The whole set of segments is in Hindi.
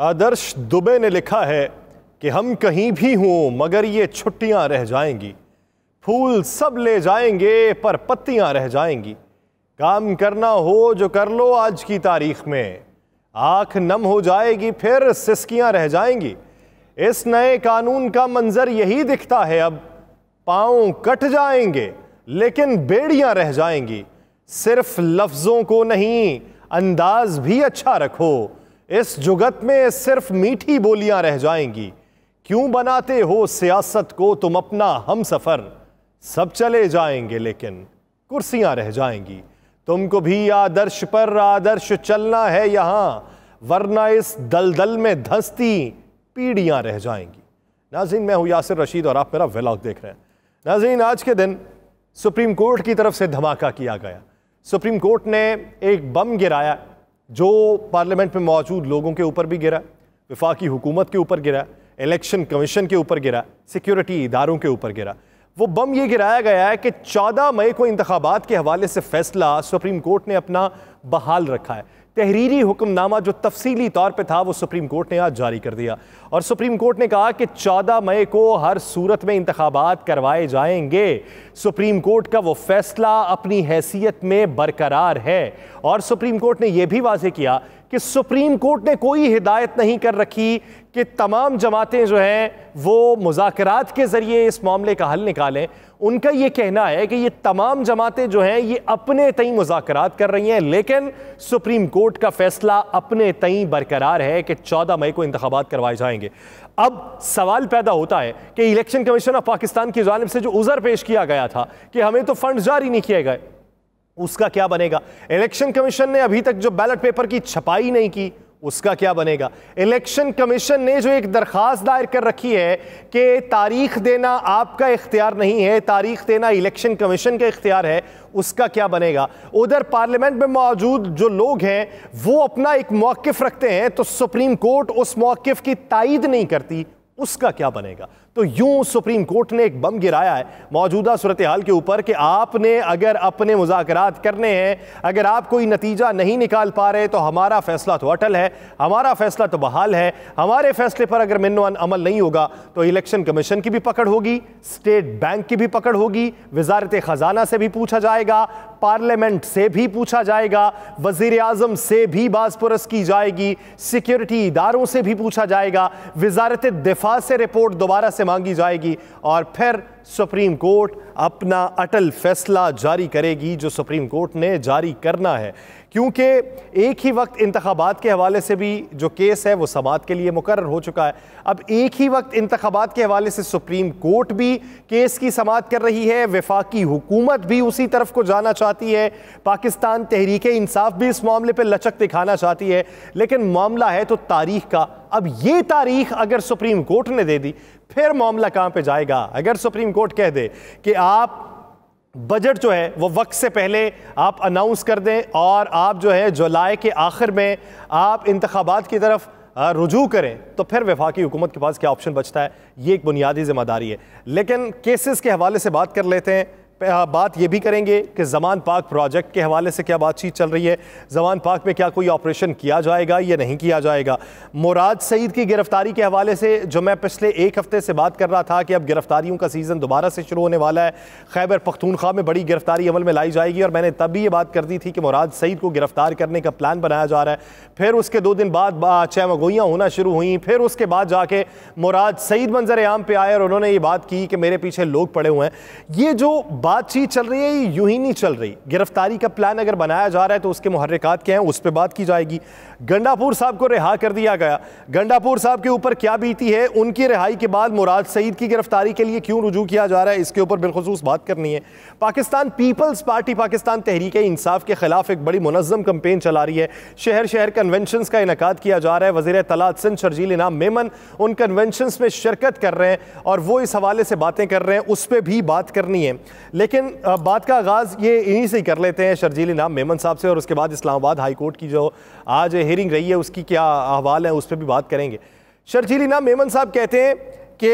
आदर्श दुबे ने लिखा है कि हम कहीं भी हों मगर ये छुट्टियां रह जाएंगी, फूल सब ले जाएंगे पर पत्तियां रह जाएंगी। काम करना हो जो कर लो आज की तारीख में, आंख नम हो जाएगी फिर सिसकियां रह जाएंगी। इस नए कानून का मंजर यही दिखता है अब, पांव कट जाएंगे लेकिन बेड़ियां रह जाएंगी। सिर्फ लफ्जों को नहीं अंदाज भी अच्छा रखो, इस जुगत में सिर्फ मीठी बोलियां रह जाएंगी। क्यों बनाते हो सियासत को तुम अपना हम सफर, सब चले जाएंगे लेकिन कुर्सियां रह जाएंगी। तुमको भी आदर्श पर आदर्श चलना है यहां, वरना इस दलदल में धंसती पीढ़ियां रह जाएंगी। नाज़रीन, मैं हूं यासिर रशीद और आप मेरा व्लॉग देख रहे हैं। नाज़रीन, आज के दिन सुप्रीम कोर्ट की तरफ से धमाका किया गया। सुप्रीम कोर्ट ने एक बम गिराया जो पार्लियामेंट में मौजूद लोगों के ऊपर भी गिरा, वफाकी हुकूमत के ऊपर गिरा, इलेक्शन कमीशन के ऊपर गिरा, सिक्योरिटी इदारों के ऊपर गिरा। वो बम ये गिराया गया है कि 14 मई को इंतखाबात के हवाले से फैसला सुप्रीम कोर्ट ने अपना बहाल रखा है। तहरीरी हुक्मनामा जो तफसीली तौर पे था वो सुप्रीम कोर्ट ने आज जारी कर दिया और सुप्रीम कोर्ट ने कहा कि 14 मई को हर सूरत में इंतखाबात करवाए जाएंगे। सुप्रीम कोर्ट का वो फैसला अपनी हैसियत में बरकरार है और सुप्रीम कोर्ट ने यह भी वाज़ेह किया कि सुप्रीम कोर्ट ने कोई हिदायत नहीं कर रखी कि तमाम जमातें जो हैं वो मुज़ाकरात के ज़रिए इस मामले का हल निकालें। उनका ये कहना है कि ये तमाम जमातें जो हैं ये अपने तई मुज़ाकरात कर रही हैं, लेकिन सुप्रीम कोर्ट का फैसला अपने तई बरकरार है कि 14 मई को इंतखाबात करवाए जाएंगे। अब सवाल पैदा होता है कि इलेक्शन कमीशन ऑफ पाकिस्तान की जानिब से जो उज़र पेश किया गया था कि हमें तो फंड जारी नहीं किए गए, उसका क्या बनेगा? इलेक्शन कमीशन ने अभी तक जो बैलेट पेपर की छपाई नहीं की, उसका क्या बनेगा? इलेक्शन कमीशन ने जो एक दरखास्त दायर कर रखी है कि तारीख देना आपका इख्तियार नहीं है, तारीख देना इलेक्शन कमीशन का इख्तियार है, उसका क्या बनेगा? उधर पार्लियामेंट में मौजूद जो लोग हैं वो अपना एक मौक़िफ़ रखते हैं तो सुप्रीम कोर्ट उस मौक़िफ़ की तायीद नहीं करती, उसका क्या बनेगा? तो यूं सुप्रीम कोर्ट ने एक बम गिराया है मौजूदा सूरत हाल के ऊपर कि आपने अगर अपने मुज़ाकरात करने हैं, अगर आप कोई नतीजा नहीं निकाल पा रहे तो हमारा फैसला तो अटल है, हमारा फैसला तो बहाल है। हमारे फैसले पर अगर मिन्नों अमल नहीं होगा तो इलेक्शन कमीशन की भी पकड़ होगी, स्टेट बैंक की भी पकड़ होगी, वजारत ख़जाना से भी पूछा जाएगा, पार्लियामेंट से भी पूछा जाएगा, वज़ीर आज़म से भी बाज़पुरस की जाएगी, सिक्योरिटी इदारों से भी पूछा जाएगा, वजारत दिफा से रिपोर्ट दोबारा से मांगी जाएगी और फिर सुप्रीम कोर्ट अपना अटल फैसला जारी करेगी जो सुप्रीम कोर्ट ने जारी करना है। क्योंकि एक ही वक्त इंतखाबात के हवाले से भी जो केस है वो समाअत के लिए मुकर्रर हो चुका है। अब एक ही वक्त इंतखाबात के हवाले से सुप्रीम कोर्ट भी केस की समाअत कर रही है, वफाकी हुकूमत भी उसी तरफ को जाना चाहती है, पाकिस्तान तहरीक इंसाफ भी इस मामले पर लचक दिखाना चाहती है, लेकिन मामला है तो तारीख का। अब ये तारीख अगर सुप्रीम कोर्ट ने दे दी फिर मामला कहां पे जाएगा? अगर सुप्रीम कोर्ट कह दे कि आप बजट जो है वो वक्त से पहले आप अनाउंस कर दें और आप जो है जुलाई के आखिर में आप इंतखाबात की तरफ रुजू करें, तो फिर वफाकी हुकूमत के पास क्या ऑप्शन बचता है? ये एक बुनियादी जिम्मेदारी है। लेकिन केसेस के हवाले से बात कर लेते हैं। बात ये भी करेंगे कि ज़मान पाक प्रोजेक्ट के हवाले से क्या बातचीत चल रही है, ज़मान पाक में क्या कोई ऑपरेशन किया जाएगा या नहीं किया जाएगा। मुराद सईद की गिरफ्तारी के हवाले से जो मैं पिछले एक हफ्ते से बात कर रहा था कि अब गिरफ्तारियों का सीज़न दोबारा से शुरू होने वाला है, खैबर पख्तूनख्वा में बड़ी गिरफ्तारी अमल में लाई जाएगी और मैंने तब भी ये बात कर दी थी कि मुराद सईद को गिरफ्तार करने का प्लान बनाया जा रहा है। फिर उसके 2 दिन बाद चहमगोइयाँ होना शुरू हुई, फिर उसके बाद जाके मुराद सईद मंजर आम पे आए और उन्होंने ये बात की कि मेरे पीछे लोग पड़े हुए हैं। ये जो बातचीत चल रही है ये यूं ही नहीं चल रही। गिरफ्तारी का प्लान अगर बनाया जा रहा है तो उसके मुहर्रिकात क्या हैं उस पर बात की जाएगी। गंडापुर साहब को रिहा कर दिया गया, गंडापुर साहब के ऊपर क्या बीती है, उनकी रिहाई के बाद मुराद सईद की गिरफ्तारी के लिए क्यों रुजू किया जा रहा है, इसके ऊपर बिलखुसूस बात करनी है। पाकिस्तान पीपल्स पार्टी पाकिस्तान तहरीक इंसाफ के खिलाफ एक बड़ी मुनज़्ज़म कैंपेन चला रही है। शहर शहर कन्वेंशन का इनकाद किया जा रहा है। वज़ीर तलात सिंध शर्जील इनाम मेमन उन कन्वेंशन में शिरकत कर रहे हैं और वो इस हवाले से बातें कर रहे हैं, उस पर भी बात करनी है। लेकिन बात का आगाज़ ये इन्हीं से ही कर लेते हैं शर्जील इनाम मेमन साहब से और उसके बाद इस्लामाबाद हाई कोर्ट की जो आज हियरिंग रही है उसकी क्या अहवाल है उस पर भी बात करेंगे। शर्जील इनाम मेमन साहब कहते हैं कि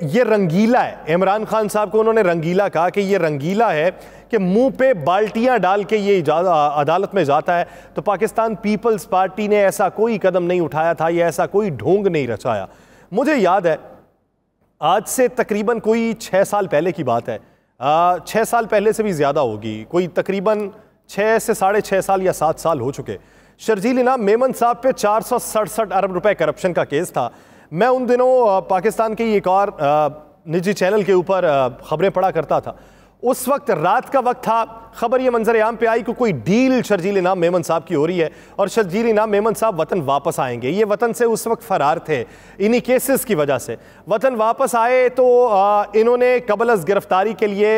ये रंगीला है। इमरान खान साहब को उन्होंने रंगीला कहा कि ये रंगीला है कि मुंह पे बाल्टियां डाल के ये अदालत में जाता है, तो पाकिस्तान पीपल्स पार्टी ने ऐसा कोई कदम नहीं उठाया था, ये ऐसा कोई ढोंग नहीं रचाया। मुझे याद है आज से तकरीबन कोई 6 साल पहले की बात है, 6 साल पहले से भी ज़्यादा होगी, कोई तकरीबन 6 से 6.5 साल या 7 साल हो चुके। शर्जील इनाम मेमन साहब पे 467 अरब रुपए करप्शन का केस था। मैं उन दिनों पाकिस्तान के एक और निजी चैनल के ऊपर खबरें पढ़ा करता था। उस वक्त रात का वक्त था, खबर ये मंजर आम पे आई कि कोई डील शर्जील इनाम मेमन साहब की हो रही है और शर्जील इनाम मेमन साहब वतन वापस आएंगे। ये वतन से उस वक्त फरार थे, इन्हीं केसेस की वजह से वतन वापस आए। तो इन्होंने कबल अज़ गिरफ्तारी के लिए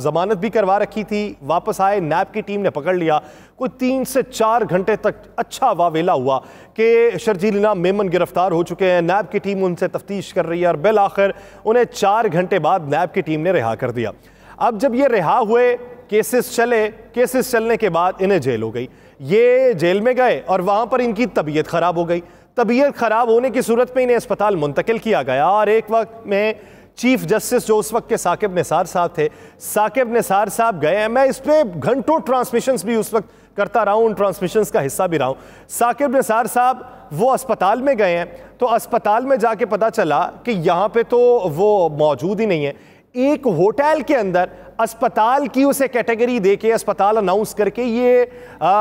ज़मानत भी करवा रखी थी। वापस आए, नैब की टीम ने पकड़ लिया। कोई 3 से 4 घंटे तक अच्छा वावेला हुआ कि शर्जील इनाम मेमन गिरफ्तार हो चुके हैं, नैब की टीम उनसे तफ्तीश कर रही है और बिल आखिर उन्हें 4 घंटे बाद नैब की टीम ने रिहा कर दिया। अब जब ये रिहा हुए, केसेस चले, केसेस चलने के बाद इन्हें जेल हो गई। ये जेल में गए और वहाँ पर इनकी तबीयत ख़राब हो गई। तबीयत ख़राब होने की सूरत में इन्हें अस्पताल मुंतकिल किया गया और एक वक्त में चीफ जस्टिस जो उस वक्त के साकिब निसार साहब थे, साकिब निसार साहब गए। मैं इस पर घंटों ट्रांसमिशंस भी उस वक्त करता रहा हूँ, उन ट्रांसमिशंस का हिस्सा भी रहा हूँ। साकिब निसार साहब वो अस्पताल में गए हैं, तो अस्पताल में जाके पता चला कि यहाँ पे तो वो मौजूद ही नहीं है। एक होटल के अंदर अस्पताल की उसे कैटेगरी देके, अस्पताल अनाउंस करके ये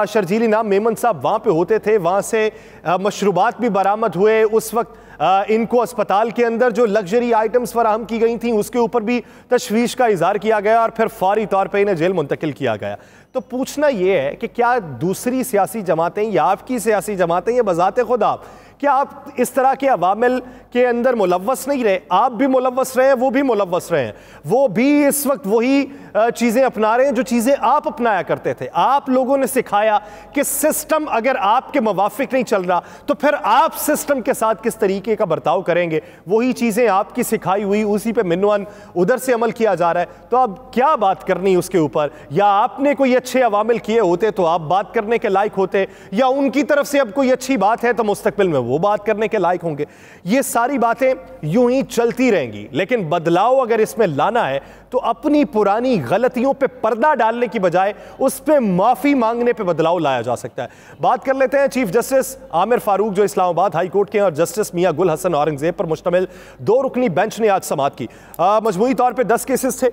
शर्जील इनाम मेमन साहब वहाँ पे होते थे, वहाँ से मशरूबात भी बरामद हुए। उस वक्त इनको अस्पताल के अंदर जो लग्जरी आइटम्स फराहम की गई थी उसके ऊपर भी तशवीश का इजहार किया गया और फिर फौरी तौर पे इन्हें जेल मुंतकिल किया गया। तो पूछना यह है कि क्या दूसरी सियासी जमातें या आपकी सियासी जमातें, या बजाते खुद आप, क्या आप इस तरह के अवामिल के अंदर मुलव्वस नहीं रहे? आप भी मुलव्वस रहे हैं, वो भी मुलव्वस रहे हैं, वो भी इस वक्त वही चीज़ें अपना रहे हैं जो चीज़ें आप अपनाया करते थे। आप लोगों ने सिखाया कि सिस्टम अगर आपके मुवाफिक नहीं चल रहा तो फिर आप सिस्टम के साथ किस तरीके का बर्ताव करेंगे। वही चीज़ें आपकी सिखाई हुई, उसी पे मिनवान उधर से अमल किया जा रहा है। तो अब क्या बात करनी उसके ऊपर? या आपने कोई अच्छे अवामिल किए होते तो आप बात करने के लायक होते, या उनकी तरफ से अब कोई अच्छी बात है तो मुस्तकबिल में वो बात करने के लायक होंगे। ये सारी बातें यूं ही चलती रहेंगी, लेकिन बदलाव अगर इसमें लाना है तो अपनी पुरानी गलतियों पे पर्दा डालने की बजाय उस पे माफी मांगने पे बदलाव लाया जा सकता है। बात कर लेते हैं चीफ जस्टिस आमिर फारूक जो इस्लामाबाद हाई कोर्ट के हैं और जस्टिस मियां गुल हसन औरंगजेब पर मुश्तमिल 2 रुकनी बेंच ने आज समाअत की। मजमूई तौर पे 10 केसेस थे।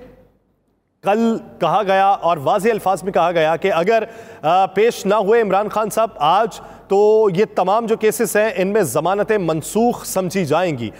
कल कहा गया और वाज़ेह अल्फाज में कहा गया कि अगर पेश ना हुए इमरान खान साहब आज, तो ये तमाम जो केसेस हैं इनमें ज़मानतें मनसूख समझी जाएंगी।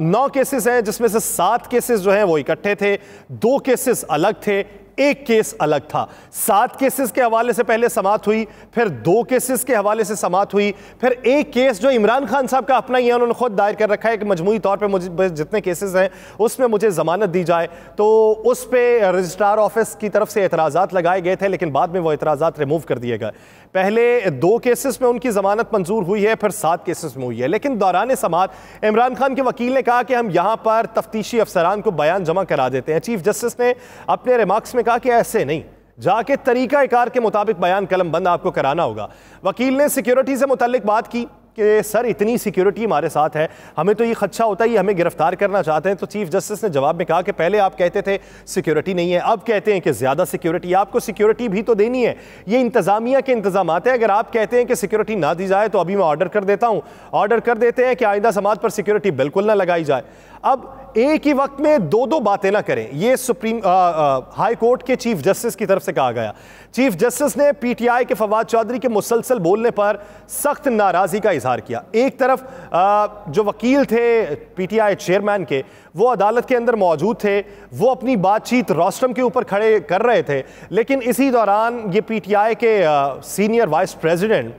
9 केसेस हैं जिसमें से 7 केसेस जो हैं वो इकट्ठे थे, 2 केसेस अलग थे, 1 केस अलग था। 7 केसेस के हवाले से पहले समाअत हुई, फिर 2 केसेस के हवाले से समाअत हुई, फिर 1 केस जो इमरान खान साहब का अपना ही है, उन्होंने खुद दायर कर रखा है कि मजमूई तौर पे मुझे जितने केसेस हैं उसमें मुझे ज़मानत दी जाए। तो उस पर रजिस्ट्रार ऑफिस की तरफ से एतराज़ात लगाए गए थे, लेकिन बाद में वो एतराज़ात रिमूव कर दिए गए। पहले 2 केसेस में उनकी ज़मानत मंजूर हुई है, फिर 7 केसेस में हुई है। लेकिन दौरान समाअत इमरान खान के वकील ने कहा कि हम यहाँ पर तफ्तीशी अफसरान को बयान जमा करा देते हैं। चीफ जस्टिस ने अपने रिमार्क्स में कहा कि ऐसे नहीं, जाके तरीका कार के मुताबिक बयान कलम बंद आपको कराना होगा। वकील ने सिक्योरिटी से मुतल्लिक बात की कि सर इतनी सिक्योरिटी हमारे साथ है, हमें तो ये खदशा होता है ये हमें गिरफ्तार करना चाहते हैं। तो चीफ जस्टिस ने जवाब में कहा कि पहले आप कहते थे सिक्योरिटी नहीं है, अब कहते हैं कि ज़्यादा सिक्योरिटी। आपको सिक्योरिटी भी तो देनी है, ये इंतज़ामिया के इंतजामात है। अगर आप कहते हैं कि सिक्योरिटी ना दी जाए तो अभी मैं ऑर्डर कर देता हूँ, ऑर्डर कर देते हैं कि आइंदा समाअत पर सिक्योरिटी बिल्कुल ना लगाई जाए। अब एक ही वक्त में 2-2 बातें ना करें, ये सुप्रीम हाई कोर्ट के चीफ जस्टिस की तरफ से कहा गया। चीफ जस्टिस ने पीटीआई के फवाद चौधरी के मुसलसल बोलने पर सख्त नाराजगी का इजहार किया। एक तरफ जो वकील थे पीटीआई चेयरमैन के, वो अदालत के अंदर मौजूद थे, वो अपनी बातचीत रोस्टम के ऊपर खड़े कर रहे थे, लेकिन इसी दौरान ये पीटीआई के senior vice president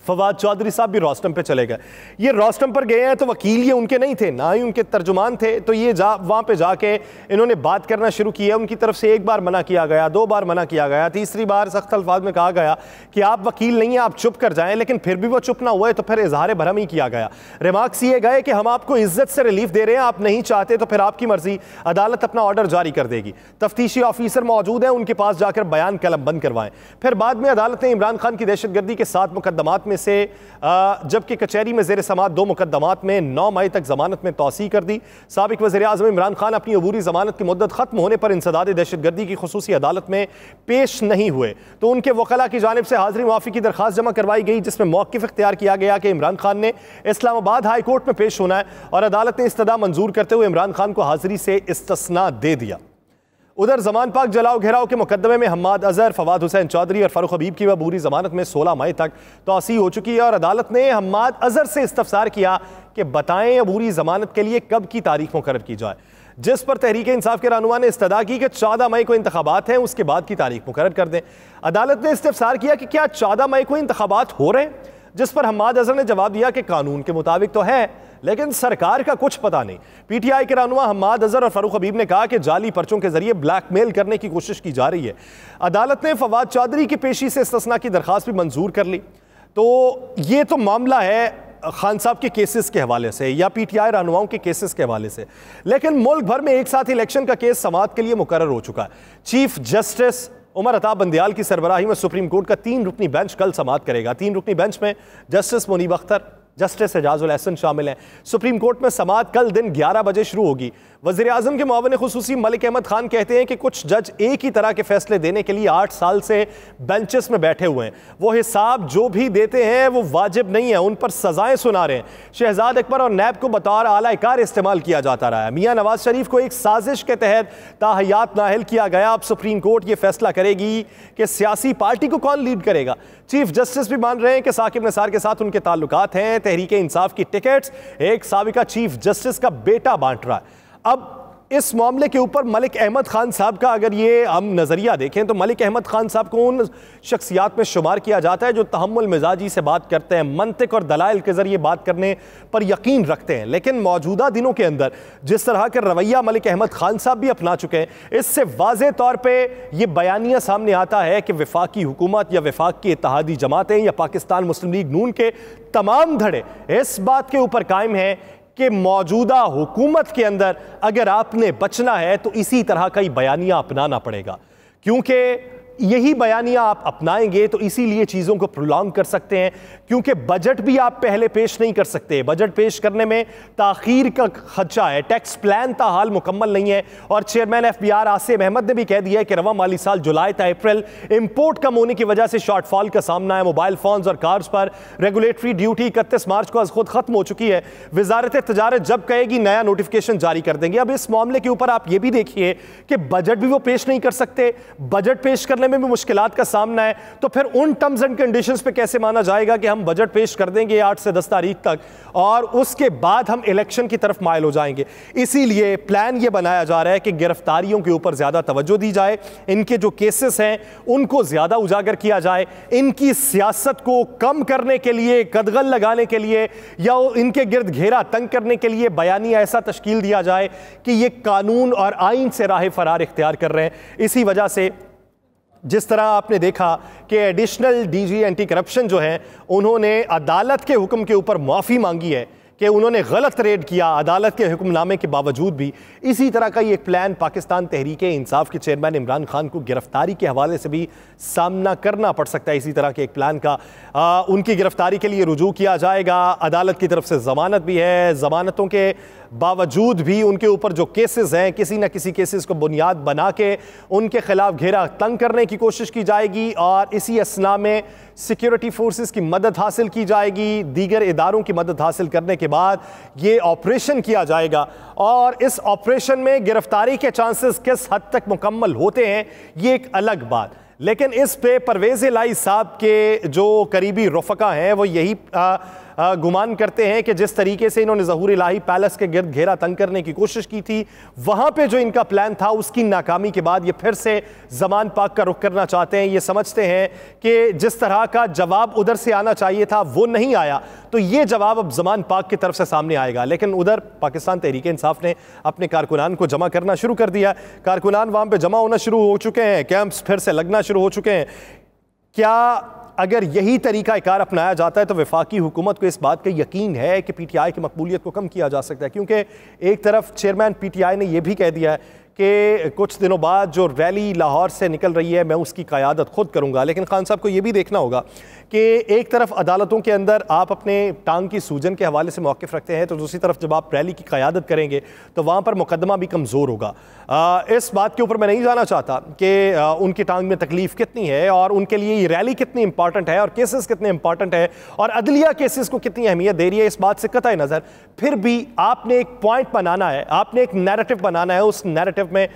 Fawad Chaudhry साहब भी रोस्टम पे चले गए। ये रोस्टम पर गए हैं तो वकील ये उनके नहीं थे, ना ही उनके तर्जुमान थे। तो ये वहाँ पे जाके इन्होंने बात करना शुरू की है। उनकी तरफ से 1 बार मना किया गया, 2 बार मना किया गया, तीसरी बार सख्त अल्फाज में कहा गया कि आप वकील नहीं हैं, आप चुप कर जाएं। लेकिन फिर भी वो चुप ना हुए तो फिर इजहार भरम ही किया गया। रिमार्क्स ये गए कि हम आपको इज्जत से रिलीफ दे रहे हैं, आप नहीं चाहते तो फिर आपकी मर्जी, अदालत अपना ऑर्डर जारी कर देगी। तफ्तीशी ऑफिसर मौजूद हैं, उनके पास जाकर बयान कलम बंद करवाएं। फिर बाद में अदालत ने इमरान खान की दहशतगर्दी के 7 मुकदमात में से, जबकि कचहरी में ज़ेर समाअत 2 मुकदमात में 9 मई तक ज़मानत में तौसीह कर दी। साबिक़ वज़ीर-ए-आज़म इमरान खान अपनी अबूरी ज़मानत की मुद्दत ख़त्म होने पर इंसदाद दहशतगर्दी की खुसूसी अदालत में पेश नहीं हुए तो उनके वकला की जानिब से हाज़िरी मुआफ़ी की दरख्वास्त जमा करवाई गई, जिसमें मौक़िफ़ इख्तियार किया गया कि इमरान खान ने इस्लामाबाद हाई कोर्ट में पेश होना है, और अदालत ने इस्तदा मंजूर करते हुए इमरान खान को हाज़िरी से इस्तिस्ना दे दिया। उधर जमान पाक जलाओ घेराव के मुकदमे में हम्माद अजहर, फवाद हुसैन चौधरी और फारूक हबीब की अबूरी ज़मानत में 16 मई तक तौसीह हो चुकी है, और अदालत ने हम्माद अजहर से इस्तफसार किया कि बताएं अबूरी ज़मानत के लिए कब की तारीख मुकर्रर की जाए, जिस पर तहरीक इंसाफ के रहनुमा ने इस्तदा की कि 14 मई को इंतखाबात हैं, उसके बाद की तारीख मुकर्रर कर दें। अदालत ने इस्तफसार किया कि क्या 14 मई को इंतखाबात हो रहे हैं, जिस पर हम्माद अजहर ने जवाब दिया कि कानून के मुताबिक तो है, लेकिन सरकार का कुछ पता नहीं। पीटीआई के रहनुमा हम्माद अजहर और फारूक हबीब ने कहा कि जाली पर्चों के जरिए ब्लैकमेल करने की कोशिश की जा रही है। अदालत ने फवाद चौधरी की पेशी से इस्तिस्ना की दरख्वास्त भी मंजूर कर ली। तो ये तो मामला है खान साहब के केसेस के हवाले से या पीटीआई रहनुमाओं के केसेस के हवाले से, लेकिन मुल्क भर में एक साथ इलेक्शन का केस समाअत के लिए मुकर्रर हो चुका है। चीफ जस्टिस उमर अता बंदियाल की सरबराही में सुप्रीम कोर्ट का 3 रुकनी बेंच कल समाअत करेगा। 3 रुकनी बेंच में जस्टिस मुनीब अख्तर, जस्टिस एजाजुल एहसन शामिल हैं। सुप्रीम कोर्ट में समाअत कल दिन 11 बजे शुरू होगी। वज़ीर आज़म के मुआविन खुसूसी मलिक अहमद खान कहते हैं कि कुछ जज एक ही तरह के फैसले देने के लिए 8 साल से बेंचेस में बैठे हुए हैं, वो हिसाब जो भी देते हैं वो वाजिब नहीं है, उन पर सजाएं सुना रहे हैं। शहजाद अकबर और नैब को बतौर आला-ए-कार इस्तेमाल किया जाता रहा है। मियाँ नवाज शरीफ को एक साजिश के तहत ताहयात नाहिल किया गया। अब सुप्रीम कोर्ट ये फैसला करेगी कि सियासी पार्टी को कौन लीड करेगा। चीफ जस्टिस भी मान रहे हैं कि साकिब निसार के साथ उनके ताल्लुकात हैं। तहरीक इंसाफ की टिकट्स एक साबिका चीफ जस्टिस का बेटा बांट रहा है। अब इस मामले के ऊपर मलिक अहमद खान साहब का अगर ये हम नज़रिया देखें तो मलिक अहमद खान साहब को उन शख्सियात में शुमार किया जाता है जो तहम्मुल मिजाजी से बात करते हैं, मंतिक और दलाइल के ज़रिए बात करने पर यकीन रखते हैं। लेकिन मौजूदा दिनों के अंदर जिस तरह का रवैया मलिक अहमद खान साहब भी अपना चुके हैं, इससे वाज़े तौर पर यह बयानिया सामने आता है कि वफाकी हुकूमत या वफाक की इत्तेहादी जमातें या पाकिस्तान मुस्लिम लीग नून के तमाम धड़े इस बात के ऊपर कायम हैं कि मौजूदा हुकूमत के अंदर अगर आपने बचना है तो इसी तरह का ही बयानिया अपनाना पड़ेगा, क्योंकि यही बयानिया आप अपनाएंगे तो इसीलिए चीज़ों को प्रोलॉन्ग कर सकते हैं। क्योंकि बजट भी आप पहले पेश नहीं कर सकते, बजट पेश करने में ताखीर का खदशा है, टैक्स प्लान ताहाल मुकम्मल नहीं है। और चेयरमैन एफबीआर आसिम अहमद ने भी कह दिया है कि रवा माली साल जुलाई था अप्रैल इंपोर्ट कम होने की वजह से शॉर्टफॉल का सामना है। मोबाइल फोन्स और कार्स पर रेगुलेटरी ड्यूटी 31 मार्च को खुद खत्म हो चुकी है। वजारत तजारत जब कहेगी नया नोटिफिकेशन जारी कर देंगे। अब इस मामले के ऊपर आप ये भी देखिए कि बजट भी वो पेश नहीं कर सकते, बजट पेश करने में भी मुश्किलात का सामना है, तो फिर उन टर्म्स एंड कंडीशंस पे कैसे माना जाएगा कि हम बजट पेश कर देंगे 8 से 10 तारीख तक और उसके बाद हम इलेक्शन की तरफ माइल हो जाएंगे। इसीलिए प्लान ये बनाया जा रहा है कि गिरफ्तारियों के ऊपर ज्यादा तवज्जो दी जाए, इनके जो केसेस हैं उनको ज्यादा उजागर किया जाए, इनकी सियासत को कम करने के लिए, कदगल लगाने के लिए या इनके गिर्द घेरा तंग करने के लिए बयानिया ऐसा तश्कील दिया जाए कि ये कानून और आइन से राह फरार इख्तियार कर रहे हैं। इसी वजह से जिस तरह आपने देखा कि एडिशनल डीजी एंटी करप्शन जो है उन्होंने अदालत के हुक्म के ऊपर माफ़ी मांगी है कि उन्होंने गलत रेड किया अदालत के हुक्मनामे के बावजूद भी, इसी तरह का ये एक प्लान पाकिस्तान तहरीक इंसाफ के चेयरमैन इमरान खान को गिरफ्तारी के हवाले से भी सामना करना पड़ सकता है। इसी तरह के एक प्लान का उनकी गिरफ्तारी के लिए रुजू किया जाएगा। अदालत की तरफ से ज़मानत भी है, ज़मानतों के बावजूद भी उनके ऊपर जो केसेस हैं किसी न किसी केसेस को बुनियाद बना के उनके खिलाफ घेरा तंग करने की कोशिश की जाएगी और इसी असना में सिक्योरिटी फोर्सेस की मदद हासिल की जाएगी, दीगर इदारों की मदद हासिल करने के बाद ये ऑपरेशन किया जाएगा और इस ऑपरेशन में गिरफ्तारी के चांसेस किस हद तक मुकम्मल होते हैं ये एक अलग बात। लेकिन इस पे परवेज़ इलाही साहब के जो करीबी रफ़का हैं वो यही गुमान करते हैं कि जिस तरीके से इन्होंने ज़हूर इलाही पैलेस के गिर्द घेरा तंग करने की कोशिश की थी, वहाँ पे जो इनका प्लान था उसकी नाकामी के बाद ये फिर से ज़मान पाक का रुख करना चाहते हैं। ये समझते हैं कि जिस तरह का जवाब उधर से आना चाहिए था वो नहीं आया, तो ये जवाब अब ज़मान पाक की तरफ से सामने आएगा। लेकिन उधर पाकिस्तान तहरीक इंसाफ ने अपने कारकुनान को जमा करना शुरू कर दिया, कारकुनान वहाँ पर जमा होना शुरू हो चुके हैं, कैंप्स फिर से लगना शुरू हो चुके हैं। क्या अगर यही तरीका कार अपनाया जाता है तो वफाकी हुकूमत को इस बात का यकीन है कि पीटीआई की मकबूलियत को कम किया जा सकता है? क्योंकि एक तरफ चेयरमैन पीटीआई ने यह भी कह दिया है कि कुछ दिनों बाद जो रैली लाहौर से निकल रही है मैं उसकी क़यादत खुद करूंगा, लेकिन खान साहब को ये भी देखना होगा कि एक तरफ अदालतों के अंदर आप अपने टांग की सूजन के हवाले से मौक़िफ़ रखते हैं, तो दूसरी तरफ जब आप रैली की क़यादत करेंगे तो वहाँ पर मुकदमा भी कमज़ोर होगा। इस बात के ऊपर मैं नहीं जाना चाहता कि उनकी टांग में तकलीफ़ कितनी है और उनके लिए ये रैली कितनी इंपॉर्टेंट है और केसेस कितने इंपॉर्टेंट है और अदलिया केसेस को कितनी अहमियत दे रही है, इस बात से कतई नज़र। फिर भी आपने एक पॉइंट बनाना है, आपने एक नैरेटिव बनाना है, उस नैरेटिव में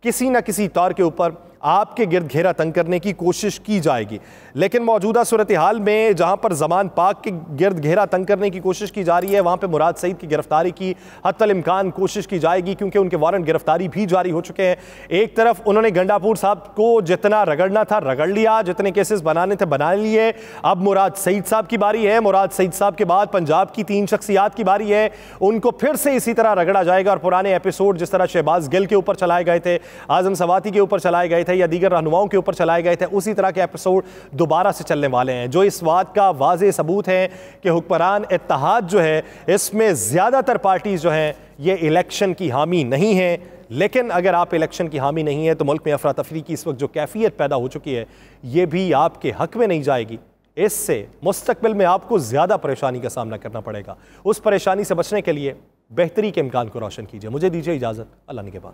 किसी न किसी तौर के ऊपर आपके गिरद घेरा तंग करने की कोशिश की जाएगी। लेकिन मौजूदा सूरत हाल में जहां पर ज़मान पाक के गिरद घेरा तंग करने की कोशिश की जा रही है, वहां पे मुराद सईद की गिरफ्तारी की हत्तल इम्कान कोशिश की जाएगी, क्योंकि उनके वारंट गिरफ्तारी भी जारी हो चुके हैं। एक तरफ उन्होंने गंडापुर साहब को जितना रगड़ना था रगड़ लिया, जितने केसेस बनाने थे बना लिए। अब मुराद सईद साहब की बारी है। मुराद सईद साहब के बाद पंजाब की 3 शख्सियात की बारी है, उनको फिर से इसी तरह रगड़ा जाएगा और पुराने एपिसोड जिस तरह शहबाज गिल के ऊपर चलाए गए थे, आजम सवाती के ऊपर चलाए गए थे या दीगर रहनुमाओं के ऊपर चलाए गए थे, उसी तरह के एपिसोड दोबारा से चलने वाले हैं, जो इस बात का वाज़े सबूत है कि हुक्मरान इत्तेहाद जो है इसमें ज़्यादातर पार्टीज जो हैं ये इलेक्शन की हामी नहीं है। लेकिन अगर आप इलेक्शन की हामी नहीं है तो मुल्क में अफरा तफरी की इस वक्त जो कैफियत पैदा हो चुकी है ये भी आपके हक में नहीं जाएगी। इससे मुस्तकबिल में आपको ज़्यादा परेशानी का सामना करना पड़ेगा। उस परेशानी से बचने के लिए बेहतरी के इम्कान को रोशन कीजिए। मुझे दीजिए इजाज़त, अल्लाह निगहबान।